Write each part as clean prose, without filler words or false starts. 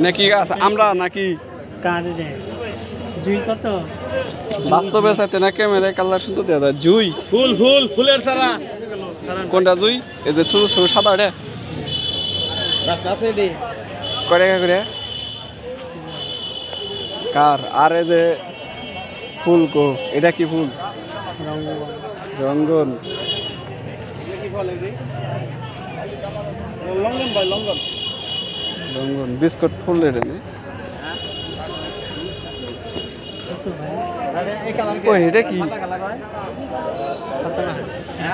নাকি গাছ আমরা নাকি কারে জুই কত বাস্তবে চাইতে না ক্যামেরায় কালার সুন্দর দেওয়া যায় জুই ফুলের চারা কোনটা জুই এই যে শুরু শুরু সাদা এটা কয় টাকা করে কার আর এই যে ফুল কো এটা কি ফুল রঙ্গন রঙ্গন বিস্কুট ফুল রেডে নে ও এটা কি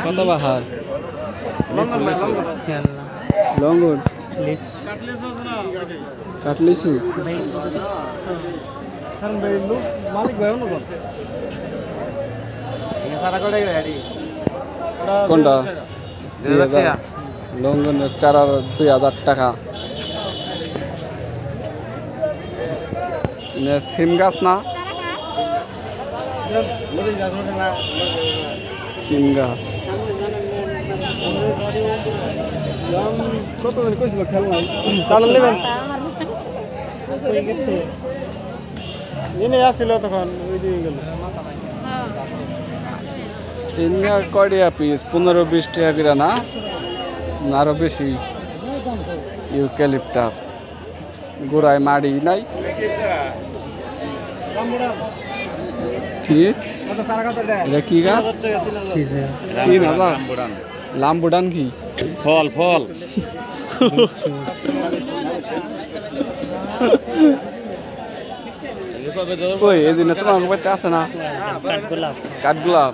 কত বাহার লঙ্গন কাটলিছু কোনটা লঙ্গনের চারা 2000 টাকা সিম গাছ না সিম গাছ কত দিন কইছিল খেলনা কালার নেবেন নিনে আসছিল তখন ওই দিয়ে গেল ইনগা কয়টা পিস 15-20 টাকা করে না আরো বেশি ইউক্যালিপটাস গোড়ায় মাড়ি নাই ঠিক এটা কি গাছ 3000 লাম্বুডান কি ফল ওই এই দিনে তোমার বাড়িতে আছে না কাঠগোলাপ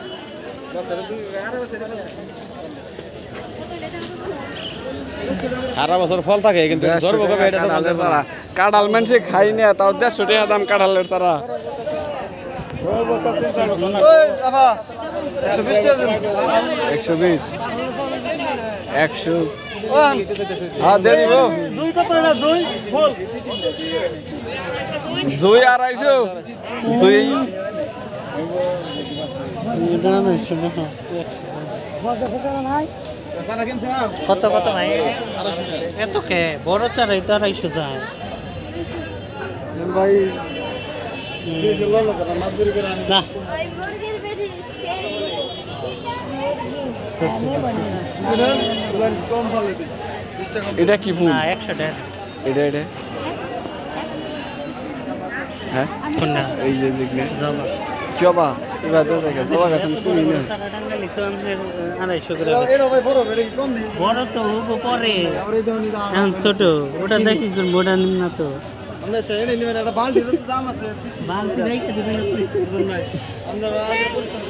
সারা বছর ফল থাকে কিন্তু ধরবো কবে এটা তো কাঁঠাল মানুষে খাই না তাও 150 টাকা দাম কাঁঠালের সারা 120 100 হ্যাঁ দিয়ে দিব দুই কত এটা দুই ফল জুই 250 জুই কত কত ভাই এত কে বড় চারাই তো 250 যায় ভাই না এটা কি ফুল না 100 টাকা এটা হ্যাঁ কোনটা এই যে দেখলে জবা জবা এবার তো দেখে জবা গাছ আমি চিনি না টাকা টাকা লিখতে আমাদের 250 করে এটা ভাই বড় এটা কি কম নেই বড় তো হবো পরে আবার এই ধরনের দাম এখন ছোট ওটা দেখি মোটা নিম না তো আমরা ছেড়ে নিবেন একটা বালতির তো দাম আছে বালতি রেখে দিবেন নাই আমরা আগের পরিশ্রম